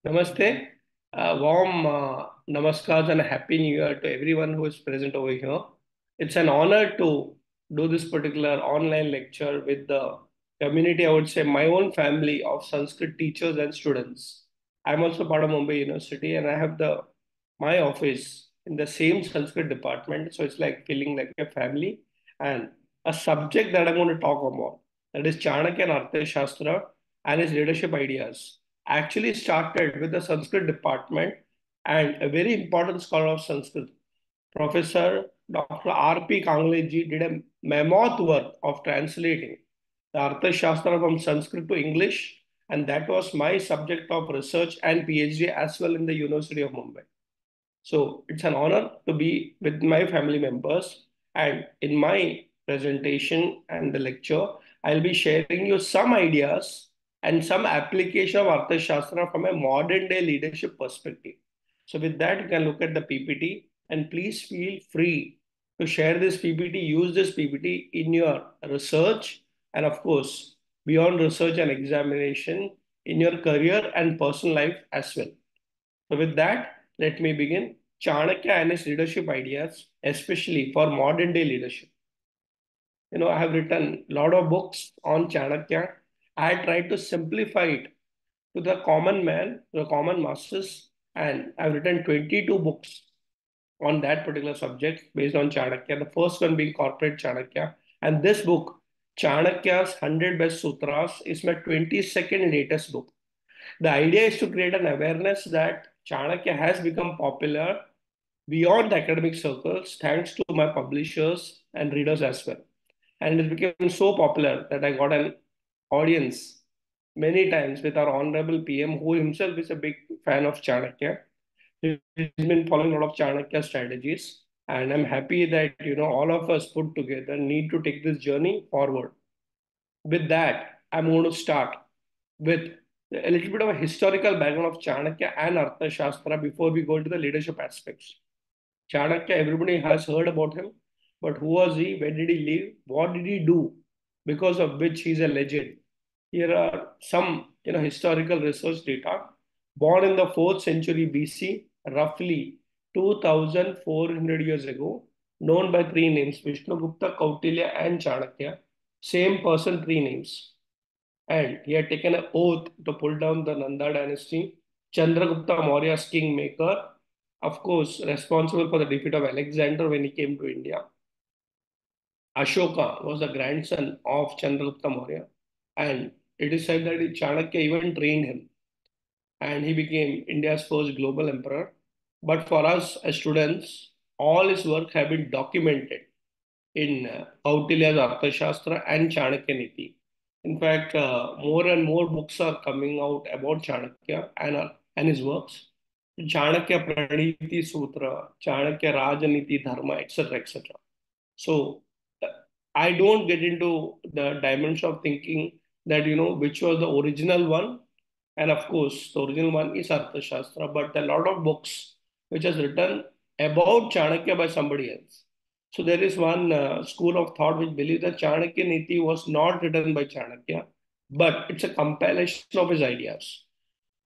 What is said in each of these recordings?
Namaste. Warm namaskars and a happy new year to everyone who is present over here. It's an honor to do this particular online lecture with the community, I would say my own family of Sanskrit teachers and students. I'm also part of Mumbai University and I have the my office in the same Sanskrit department. So it's like feeling like a family. And a subject that I'm going to talk about, that is Chanakya and Arthashastra and his leadership ideas, actually started with the Sanskrit department and a very important scholar of Sanskrit, Professor Dr. R.P. Kangleji, did a mammoth work of translating the Arthashastra from Sanskrit to English, and that was my subject of research and PhD as well in the University of Mumbai. So it's an honor to be with my family members. And in my presentation and the lecture, I'll be sharing you some ideas and some application of Arthashastra from a modern day leadership perspective. So with that, you can look at the PPT and please feel free to share this PPT, use this PPT in your research, and of course, beyond research and examination in your career and personal life as well. So with that, let me begin. Chanakya and his leadership ideas, especially for modern day leadership. I have written a lot of books on Chanakya. I tried to simplify it to the common man, the common masses, and I've written 22 books on that particular subject based on Chanakya. The first one being Corporate Chanakya. And this book, Chanakya's 100 Best Sutras, is my 22nd latest book. The idea is to create an awareness that Chanakya has become popular beyond the academic circles thanks to my publishers and readers as well. And it became so popular that I got an audience many times with our honorable PM, who himself is a big fan of Chanakya. He's been following a lot of Chanakya strategies. And I'm happy that all of us put together need to take this journey forward. With that, I'm going to start with a little bit of a historical background of Chanakya and Arthashastra before we go into the leadership aspects. Chanakya, everybody has heard about him, but who was he? Where did he live? What did he do? Because of which he's a legend. Here are some historical research data. Born in the 4th century BC, roughly 2400 years ago, known by three names: Vishnugupta, Kautilya, and Chanakya. Same person, three names. And he had taken an oath to pull down the Nanda dynasty. Chandragupta Maurya's kingmaker, of course, responsible for the defeat of Alexander when he came to India. Ashoka was the grandson of Chandragupta Maurya, and it is said that Chanakya even trained him, and he became India's first global emperor. But for us as students, all his work have been documented in Kautilya's Arthashastra and Chanakya Niti. In fact, more and more books are coming out about Chanakya and his works. Chanakya Praniti Sutra, Chanakya Rajaniti Dharma, etc., etc. So uh, I don't get into the dimension of thinking that which was the original one, and of course the original one is Arthashastra, but a lot of books which is written about Chanakya by somebody else. So there is one school of thought which believes that Chanakya Niti was not written by Chanakya, but it's a compilation of his ideas.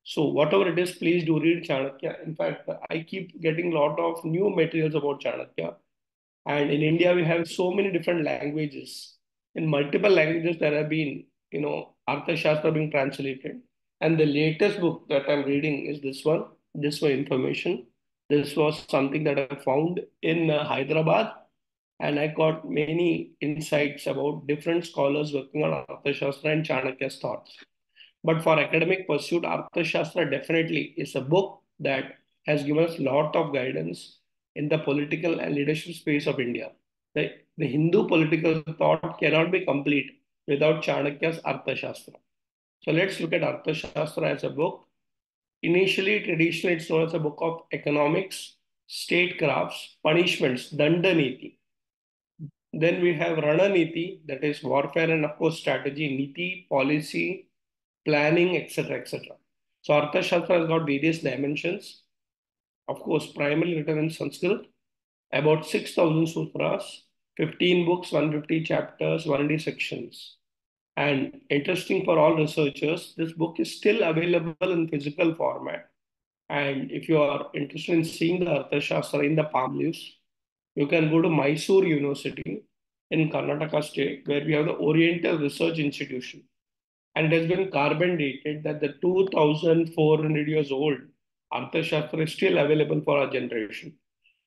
So whatever it is, please do read Chanakya. In fact, I keep getting a lot of new materials about Chanakya. And in India, we have so many different languages. In multiple languages, there have been, Arthashastra being translated. And the latest book that I'm reading is this one, just for information. This was something that I found in Hyderabad, and I got many insights about different scholars working on Arthashastra and Chanakya's thoughts. But for academic pursuit, Arthashastra definitely is a book that has given us a lot of guidance in the political and leadership space of India. The Hindu political thought cannot be complete without Chanakya's Arthashastra. So let's look at Arthashastra as a book. Initially, traditionally, it's known as a book of economics, statecrafts, punishments, Dandaniti. Then we have Rananiti, that is warfare and of course strategy, Niti, policy, planning, etc., etc. So Arthashastra has got various dimensions. Of course, primarily written in Sanskrit, about 6,000 sutras, 15 books, 150 chapters, 1D sections. And interesting for all researchers, this book is still available in physical format. And if you are interested in seeing the Arthashastra in the palm leaves, you can go to Mysore University in Karnataka state, where we have the Oriental Research Institution. And it has been carbon dated that the 2,400 years old Arthashastra is still available for our generation.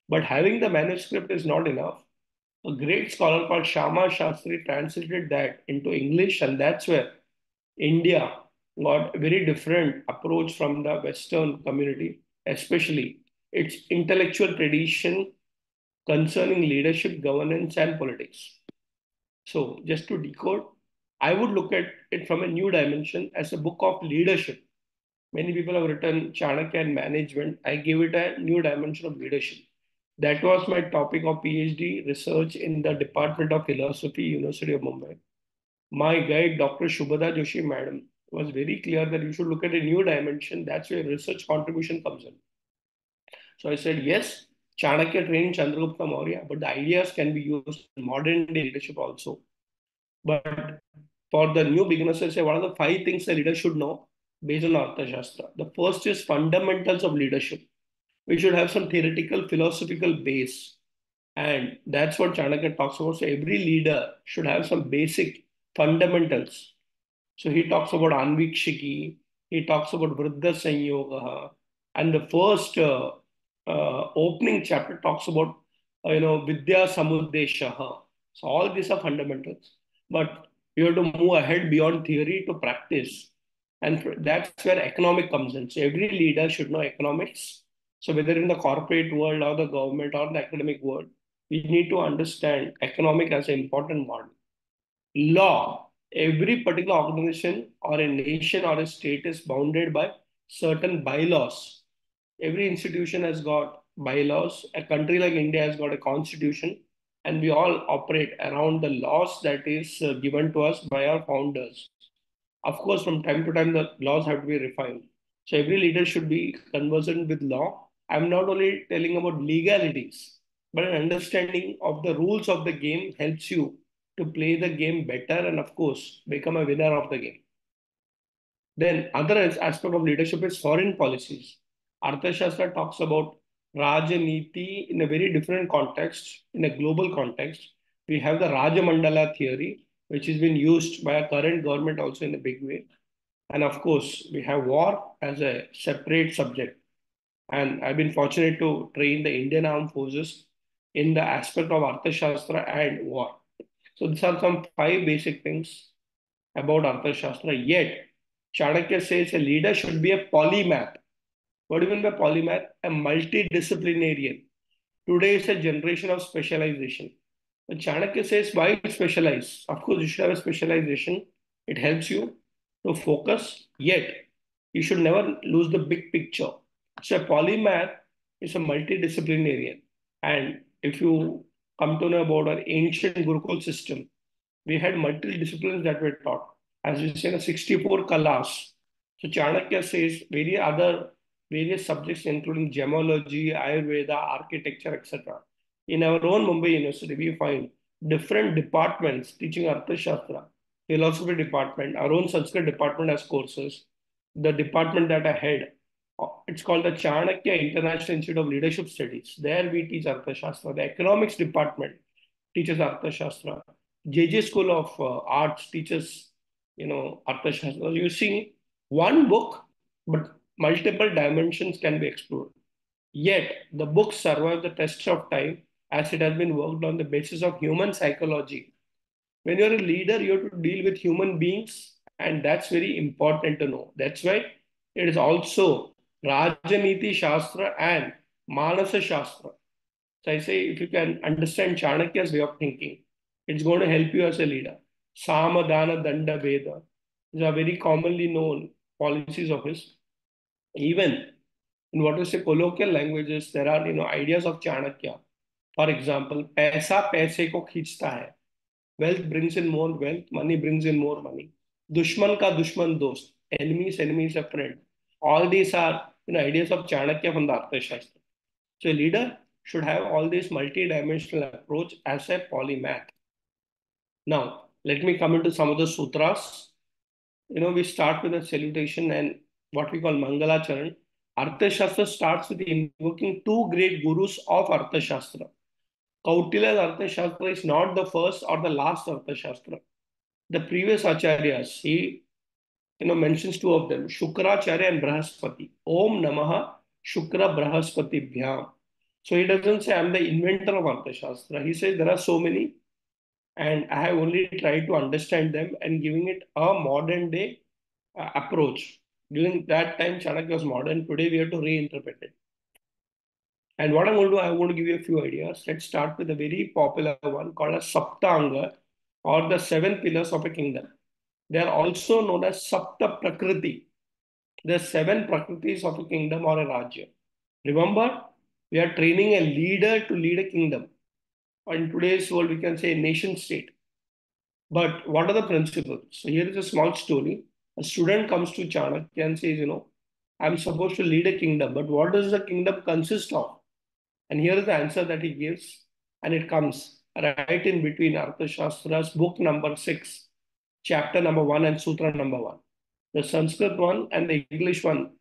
But having the manuscript is not enough. A great scholar called Shama Shastri translated that into English, and that's where India got a very different approach from the Western community, especially its intellectual tradition concerning leadership, governance, and politics. So, just to decode, I would look at it from a new dimension as a book of leadership. Many people have written Chanakya and management. I give it a new dimension of leadership. That was my topic of PhD research in the Department of Philosophy, University of Mumbai. My guide, Dr. Shubhada Joshi Madam, was very clear that you should look at a new dimension. That's where research contribution comes in. So I said, yes, Chanakya trained Chandragupta Maurya, but the ideas can be used in modern day leadership also. But for the new beginners, I say, what are the five things a leader should know based on Arthashastra? The first is fundamentals of leadership. We should have some theoretical, philosophical base. And that's what Chanakya talks about. So every leader should have some basic fundamentals. So he talks about Anvikshiki, he talks about Vriddha Sanyoga, and the first opening chapter talks about Vidya Samuddeshaha. So all these are fundamentals, but you have to move ahead beyond theory to practice, and that's where economic comes in. So every leader should know economics. So whether in the corporate world or the government or the academic world, we need to understand economic as an important model. Law. Every particular organization or a nation or a state is bounded by certain bylaws. Every institution has got bylaws. A country like India has got a constitution, and we all operate around the laws that is given to us by our founders. Of course, from time to time, the laws have to be refined. So every leader should be conversant with law. I'm not only telling about legalities, but an understanding of the rules of the game helps you to play the game better and, of course, become a winner of the game. Then other aspect of leadership is foreign policies. Arthashastra talks about Rajaniti in a very different context, in a global context. We have the Rajamandala theory, which has been used by our current government also in a big way. And of course, we have war as a separate subject. And I've been fortunate to train the Indian Armed Forces in the aspect of Arthashastra and war. So these are some five basic things about Arthashastra. Yet, Chanakya says a leader should be a polymath. What do you mean by polymath? A multidisciplinarian. Today is a generation of specialization. But Chanakya says, why specialize? Of course, you should have a specialization. It helps you to focus, yet you should never lose the big picture. So a polymath is a multidisciplinarian. And if you come to know about our ancient Gurukul system, we had multiple disciplines that were taught. As we say, the 64 kalas. So Chanakya says various subjects, including gemology, Ayurveda, architecture, etc. In our own Mumbai University, we find different departments teaching Arthashastra, philosophy department, our own Sanskrit department has courses. The department that I head, it's called the Chanakya International Institute of Leadership Studies. There we teach Arthashastra. The economics department teaches Arthashastra. JJ School of Arts teaches, Arthashastra. Using one book, but multiple dimensions can be explored. Yet, the book survives the test of time as it has been worked on the basis of human psychology. When you're a leader, you have to deal with human beings, and that's very important to know. That's why it is also Rajaniti Shastra and Manasa Shastra. So I say, if you can understand Chanakya's way of thinking, it's going to help you as a leader. Samadana Danda Veda. These are very commonly known policies of his. Even in what we say colloquial languages, there are ideas of Chanakya. For example, पैसा पैसे को खींचता है. Wealth brings in more wealth, money brings in more money. Dushman ka dushman dost. Enemy is a friend. All these are ideas of Chanakya from the Arthashastra. So a leader should have all this multi-dimensional approach as a polymath. Now, let me come into some of the sutras. We start with a salutation and what we call Mangalacharan. Arthashastra starts with invoking two great gurus of Arthashastra. Kautilya's Arthashastra is not the first or the last Arthashastra. The previous acharyas, he mentions two of them, Shukracharya and Brahaspati. Om Namaha Shukra Brahaspati Bhyam. So he doesn't say I'm the inventor of Arthashastra. He says there are so many, and I have only tried to understand them and giving it a modern day approach. During that time, Chanakya was modern. Today, we have to reinterpret it. And what I'm going to do, I'm going to give you a few ideas. Let's start with a very popular one called as Saptanga, or the seven pillars of a kingdom. They are also known as Sapta Prakriti, the seven Prakritis of a kingdom or a Rajya. Remember, we are training a leader to lead a kingdom. Or in today's world, we can say a nation state. But what are the principles? So here is a small story. A student comes to Chanakya and says, I'm supposed to lead a kingdom, but what does the kingdom consist of? And here is the answer that he gives, and it comes right in between Arthashastra's book number 6, chapter number 1, and sutra number 1. The Sanskrit one and the English one,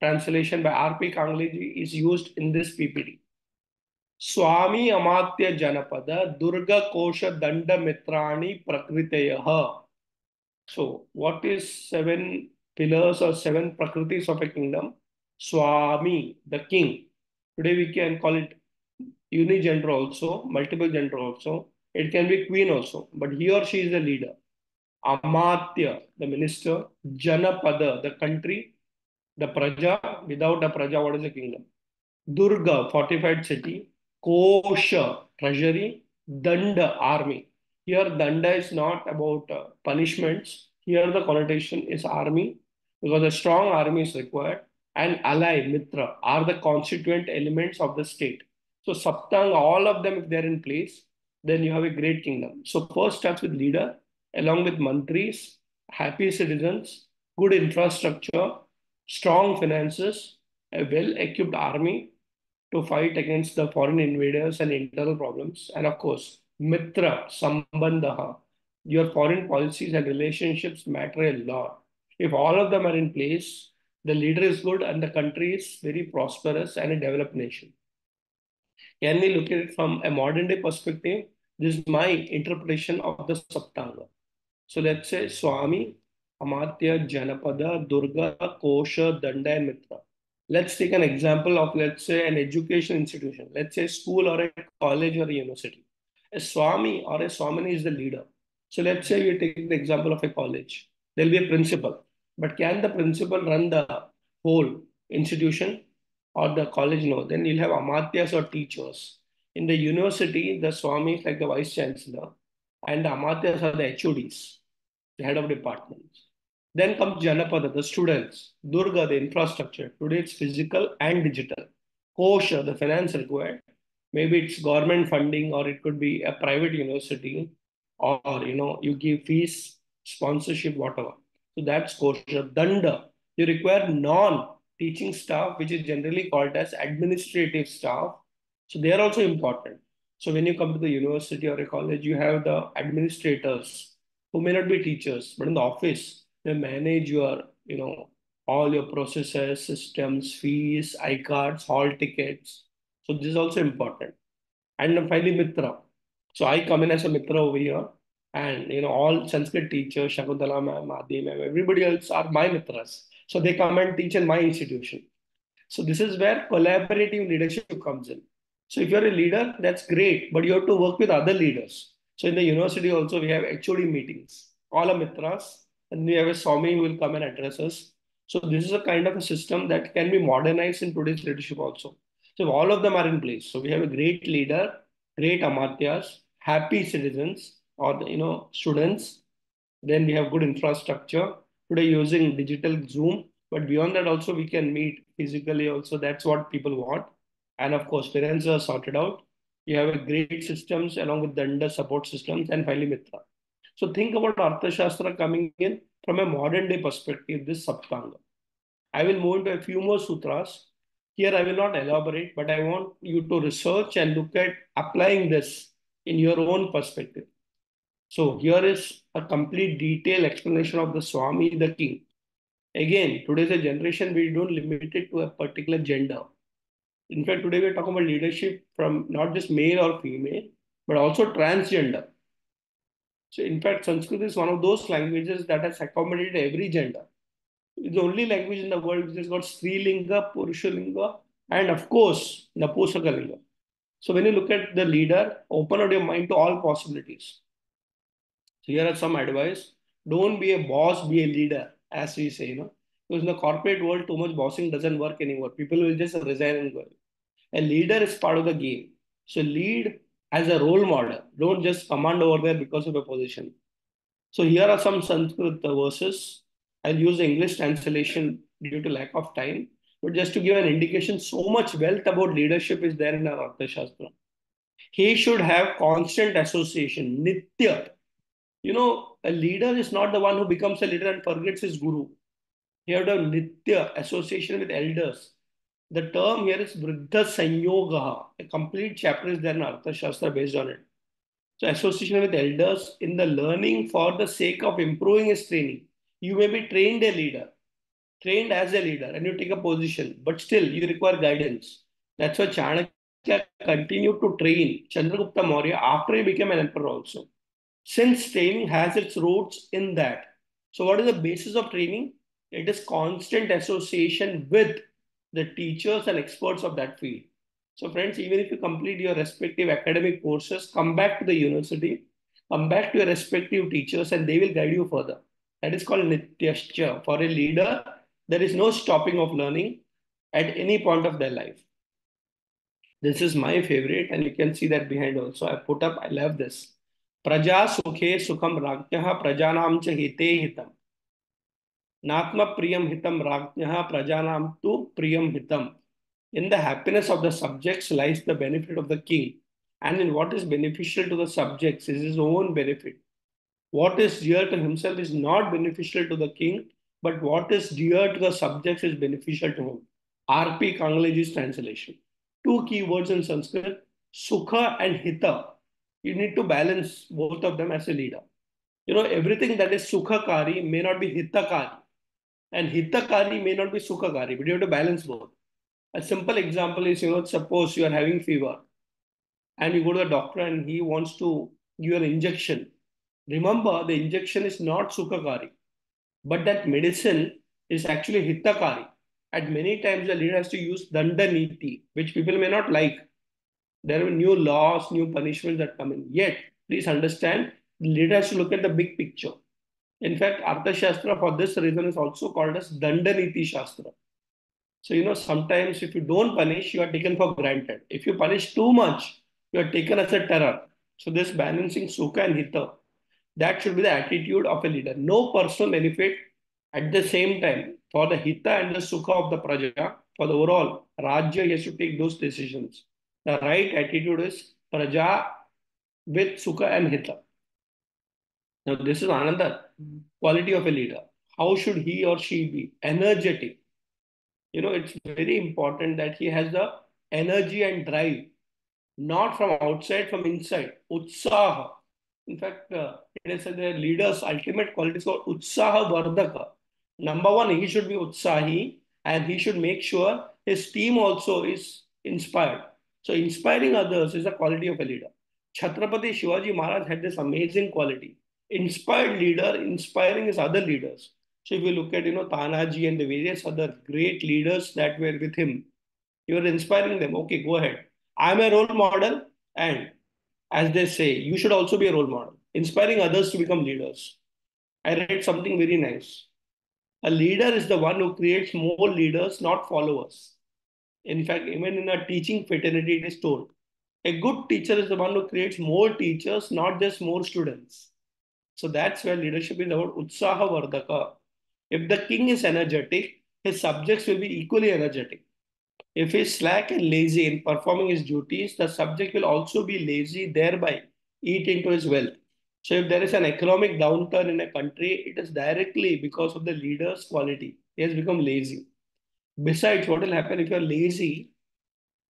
translation by R.P. Kangleji, is used in this PPT. Swami Amatya Janapada Durga Kosha Danda Mitrani Prakriteyaha. So, what is seven pillars or seven prakritis of a kingdom? Swami, the king. Today we can call it unigender also, multiple gender also. It can be queen also, but he or she is the leader. Amatya, the minister. Janapada, the country. The praja, without a praja, what is a kingdom? Durga, fortified city. Kosha, treasury. Danda, army. Here, danda is not about punishments. Here, the connotation is army because a strong army is required. And ally, mitra, are the constituent elements of the state. So, Saptang, all of them, if they're in place, then you have a great kingdom. So, first starts with leader, along with mantris, happy citizens, good infrastructure, strong finances, a well equipped army, to fight against the foreign invaders and internal problems. And of course, mitra, sambandha, your foreign policies and relationships matter a lot. If all of them are in place, the leader is good and the country is very prosperous and a developed nation. Can we look at it from a modern day perspective? This is my interpretation of the Saptanga. So let's say Swami, Amatya, Janapada, Durga, Kosha, Danda, and Mitra. Let's take an example of, let's say, an education institution. Let's say school or a college or a university. A Swami or a Swamini is the leader. So let's say you take the example of a college. There'll be a principal. But can the principal run the whole institution or the college? No. Then you'll have Amatyas or teachers. In the university, the Swami is like the vice chancellor and the Amatyas are the HODs, the head of departments. Then comes Janapada, the students. Durga, the infrastructure. Today it's physical and digital. Kosha, the finance required. Maybe it's government funding or it could be a private university or, you give fees, sponsorship, whatever. So that's Kosha. Danda, you require non-teaching staff, which is generally called as administrative staff. So they are also important. So when you come to the university or a college, you have the administrators who may not be teachers, but in the office, they manage your, all your processes, systems, fees, I-cards, hall tickets. So this is also important. And then finally, Mitra. So I come in as a Mitra over here. And, all Sanskrit teachers, Shakuntala ma'am, Adi ma'am, everybody else are my Mitras. So they come and teach in my institution. So this is where collaborative leadership comes in. So if you're a leader, that's great, but you have to work with other leaders. So in the university also, we have HOD meetings, all are Mitras, and we have a Swami who will come and address us. So this is a kind of a system that can be modernized in today's leadership also. So all of them are in place. So we have a great leader, great Amatyas, happy citizens, or students. Then we have good infrastructure. Today using digital Zoom, but beyond that also we can meet physically also. That's what people want. And of course, parents are sorted out. You have a great systems along with Danda support systems and finally Mitra. So think about Arthashastra coming in from a modern day perspective, this Saptanga. I will move into a few more sutras. Here I will not elaborate, but I want you to research and look at applying this in your own perspective. So here is a complete detailed explanation of the Swami, the king. Again, today's a generation, we don't limit it to a particular gender. In fact, today we're talking about leadership from not just male or female, but also transgender. So in fact, Sanskrit is one of those languages that has accommodated every gender. It's the only language in the world which has got Strilinga, Purushalinga, and of course, Napusakalinga. So when you look at the leader, open up your mind to all possibilities. So here are some advice. Don't be a boss, be a leader, as we say. Because in the corporate world, too much bossing doesn't work anymore. People will just resign and go. A leader is part of the game. So lead as a role model. Don't just command over there because of a position. So here are some Sanskrit verses. I'll use the English translation due to lack of time. But just to give an indication, so much wealth about leadership is there in our Arthashastra. He should have constant association, nitya. A leader is not the one who becomes a leader and forgets his guru. He have to have nitya, association with elders. The term here is Vriddha Sanyoga. A complete chapter is there in Arthashastra based on it. So association with elders in the learning for the sake of improving his training. You may be trained as a leader, and you take a position, but still you require guidance. That's why Chanakya continued to train Chandragupta Maurya after he became an emperor also. Since training has its roots in that. So what is the basis of training? It is constant association with the teachers and experts of that field. So friends, even if you complete your respective academic courses, come back to the university, come back to your respective teachers, and they will guide you further. That is called Nityascha. For a leader, there is no stopping of learning at any point of their life. This is my favorite, and you can see that behind also. I put up, I love this. Praja sukhe sukham rajnyaha prajanam cha hite hitam. Natma priyam hitam rajnyaha prajanam tu priyam hitam. In the happiness of the subjects lies the benefit of the king, and in what is beneficial to the subjects is his own benefit. What is dear to himself is not beneficial to the king, but what is dear to the subjects is beneficial to him. R.P. Kangleji's translation. Two key words in Sanskrit, Sukha and Hita. You need to balance both of them as a leader. Everything that is Sukhakari may not be Hitakari, and Hitakari may not be Sukhakari, but you have to balance both. A simple example is, suppose you are having fever and you go to the doctor and he wants to give you an injection. Remember, the injection is not Sukhakari, but that medicine is actually Hitakari. At many times, the leader has to use Dandaniti, which people may not like. There are new laws, new punishments that come in. Yet, please understand, the leader has to look at the big picture. In fact, Arthashastra for this reason is also called as Dandaniti Shastra. So, sometimes if you don't punish, you are taken for granted. If you punish too much, you are taken as a terror. So, this balancing Sukha and Hita, that should be the attitude of a leader. No personal benefit at the same time for the Hita and the Sukha of the Praja, for the overall Rajya, he has to take those decisions. The right attitude is Praja with Sukha and Hita. Now, this is another quality of a leader. How should he or she be? Energetic. It's very important that he has the energy and drive, not from outside, from inside. Utsaha. In fact, it is the leader's ultimate quality is called Utsaha Vardhaka. Number one, he should be Utsahi and he should make sure his team also is inspired. So, inspiring others is the quality of a leader. Chhatrapati Shivaji Maharaj had this amazing quality. Inspired leader, inspiring his other leaders. So, if you look at, Tanaji and the various other great leaders that were with him, you are inspiring them. Okay, go ahead. I'm a role model, and as they say, you should also be a role model, inspiring others to become leaders. I read something very nice. A leader is the one who creates more leaders, not followers. In fact, even in a teaching fraternity, it is told a good teacher is the one who creates more teachers, not just more students. So that's where leadership is about Utsaha Vardhaka. If the king is energetic, his subjects will be equally energetic. If he is slack and lazy in performing his duties, the subject will also be lazy, thereby eat into his wealth. So if there is an economic downturn in a country, it is directly because of the leader's quality. He has become lazy. Besides, what will happen if you are lazy?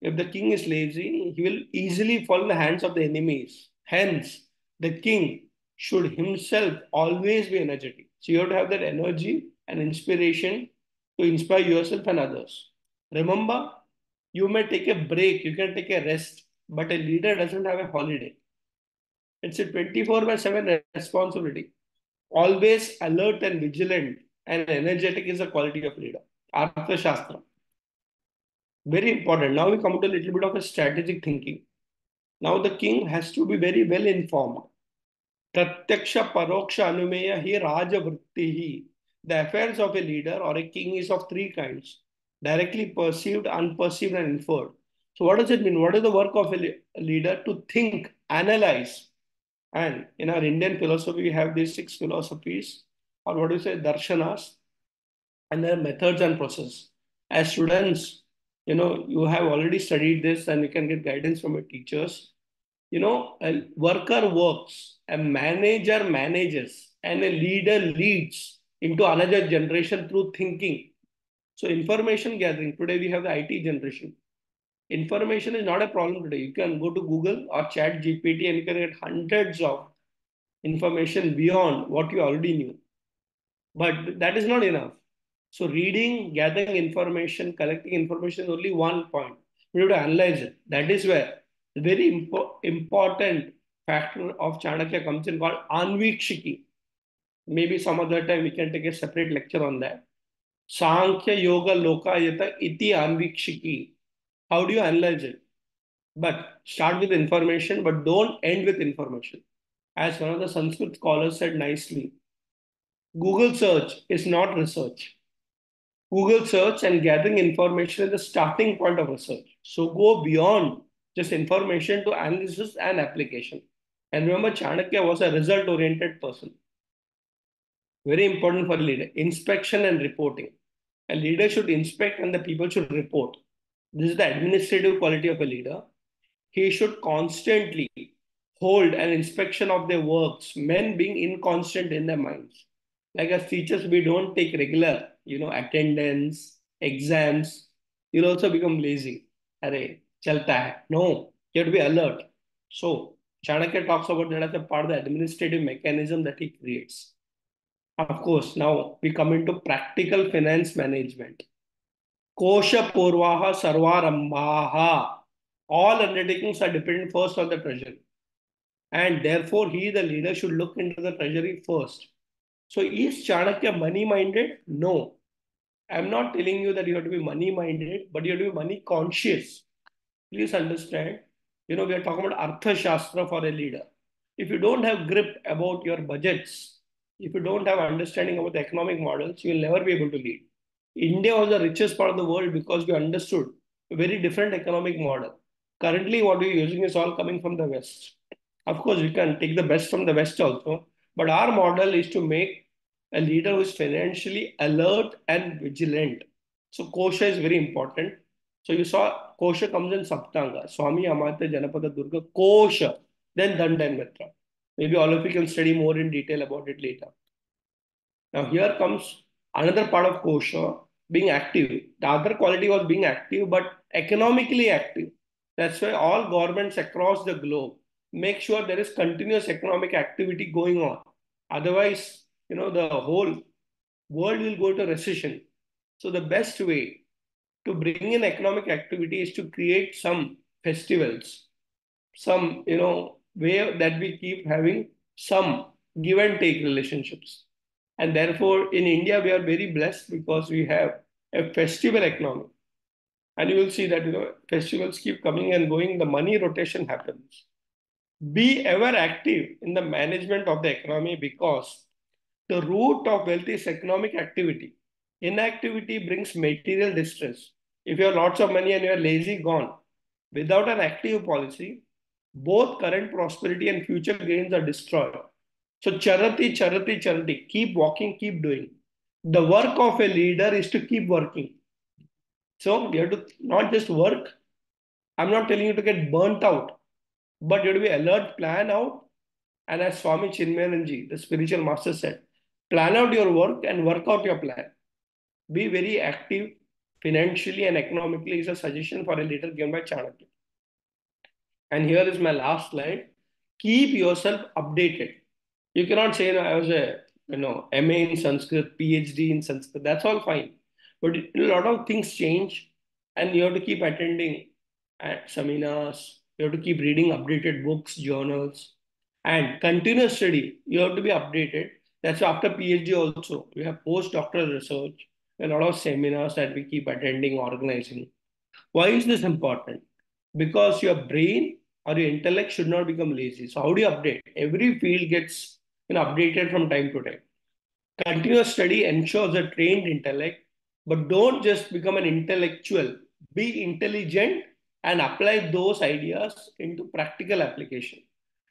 If the king is lazy, he will easily fall in the hands of the enemies. Hence, the king should himself always be energetic. So you have to have that energy and inspiration to inspire yourself and others. Remember, you may take a break, you can take a rest, but a leader doesn't have a holiday. It's a 24 by 7 responsibility. Always alert and vigilant and energetic is the quality of leader. Arthashastra. Very important. Now we come to a little bit of a strategic thinking. Now the king has to be very well informed. Pratyaksha Paroksha Anumeya hi Raja Vrittihi. The affairs of a leader or a king is of three kinds: directly perceived, unperceived, and inferred. So, what does it mean? What is the work of a leader? To think, analyze. And in our Indian philosophy, we have these six philosophies, or what do you say, darshanas, and their methods and process. As students, you have already studied this and you can get guidance from your teachers. A worker works, a manager manages, and a leader leads into another generation through thinking. So, information gathering. Today we have the IT generation. Information is not a problem today. You can go to Google or Chat GPT and you can get hundreds of information beyond what you already knew. But that is not enough. So, reading, gathering information, collecting information is only one point. We have to analyze it. That is where the very important factor of Chanakya comes in, called Anvikshiki. Maybe some other time we can take a separate lecture on that. Sankhya Yoga Lokayata Iti Anvikshiki. How do you analyze it? But start with information, but don't end with information. As one of the Sanskrit scholars said nicely, Google search is not research. Google search and gathering information is the starting point of research. So go beyond just information to analysis and application. And remember, Chanakya was a result oriented person. Very important for a leader. Inspection and reporting. A leader should inspect and the people should report. This is the administrative quality of a leader. He should constantly hold an inspection of their works, men being inconstant in their minds. Like as teachers, we don't take regular, attendance, exams. You'll also become lazy. Array, chalta hai. No, you have to be alert. So, Chanakya talks about that as a part of the administrative mechanism that he creates. Of course, now we come into practical finance management. Kosha Purvaha Sarvarambaha. All undertakings are dependent first on the treasury. And therefore, he, the leader, should look into the treasury first. So, is Chanakya money minded? No. I'm not telling you that you have to be money minded, but you have to be money conscious. Please understand, we are talking about Arthashastra for a leader. If you don't have grip about your budgets, if you don't have understanding about the economic models, you will never be able to lead. India was the richest part of the world because we understood a very different economic model. Currently, what we're using is all coming from the West. Of course, we can take the best from the West also, but our model is to make a leader who is financially alert and vigilant. So, kosha is very important. So, you saw kosha comes in Saptanga, Swami Amartya Janapada Durga, kosha, then Danda and Mitra. Maybe all of you can study more in detail about it later. Now, here comes another part of kosha, being active. The other quality was being active, but economically active. That's why all governments across the globe make sure there is continuous economic activity going on. Otherwise, the whole world will go to recession. So the best way to bring in economic activity is to create some festivals, some, way that we keep having some give and take relationships. And therefore, in India, we are very blessed because we have a festival economy. And you will see that, festivals keep coming and going, the money rotation happens. Be ever active in the management of the economy because the root of wealth is economic activity. Inactivity brings material distress. If you have lots of money and you are lazy, gone. Without an active policy, both current prosperity and future gains are destroyed. So, charati, charati, charati. Keep walking, keep doing. The work of a leader is to keep working. So, you have to not just work. I'm not telling you to get burnt out, but you have to be alert, plan out. And as Swami Chinmayananji, the spiritual master, said, plan out your work and work out your plan. Be very active financially and economically is a suggestion for a leader given by Chanakya. And here is my last slide. Keep yourself updated. You cannot say, I was a MA in Sanskrit, PhD in Sanskrit. That's all fine, but a lot of things change, and you have to keep attending at seminars. You have to keep reading updated books, journals, and continuous study. You have to be updated. That's why after PhD also we have postdoctoral research, a lot of seminars that we keep attending, organizing. Why is this important? Because your brain or your intellect should not become lazy. So how do you update? Every field gets updated from time to time. Continuous study ensures a trained intellect, but don't just become an intellectual. Be intelligent and apply those ideas into practical application.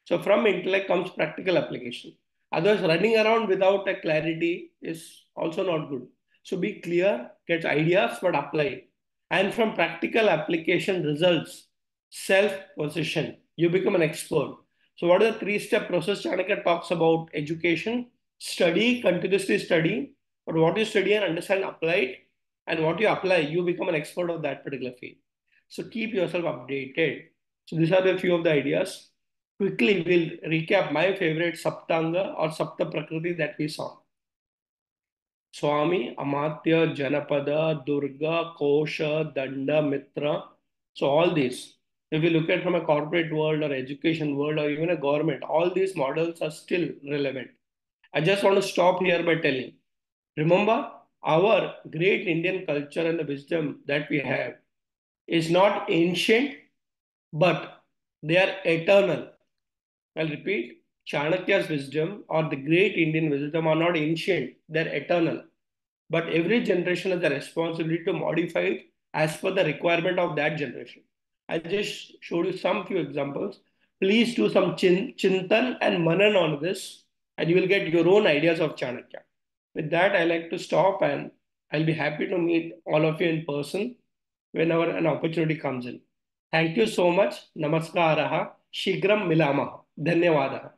So from intellect comes practical application. Otherwise, running around without a clarity is also not good. So be clear, get ideas, but apply. And from practical application results, self-possession. You become an expert. So what is the three-step process Chanakya talks about? Education, study, continuously study, but what you study and understand, apply it, and what you apply, you become an expert of that particular field. So keep yourself updated. So these are the few of the ideas. Quickly, we'll recap my favorite Saptanga or Sapta Prakriti that we saw. Swami, Amatya, Janapada, Durga, Kosha, Danda, Mitra. So all these, if you look at from a corporate world or education world or even a government, all these models are still relevant. I just want to stop here by telling, remember, our great Indian culture and the wisdom that we have is not ancient, but they are eternal. I'll repeat, Chanakya's wisdom or the great Indian wisdom are not ancient, they're eternal. But every generation has the responsibility to modify it as per the requirement of that generation. I just showed you some few examples. Please do some chintan and manan on this, and you will get your own ideas of Chanakya. With that, I like to stop, and I'll be happy to meet all of you in person whenever an opportunity comes in. Thank you so much. Namaskaraha. Shigram milama. Dhanyavadaha.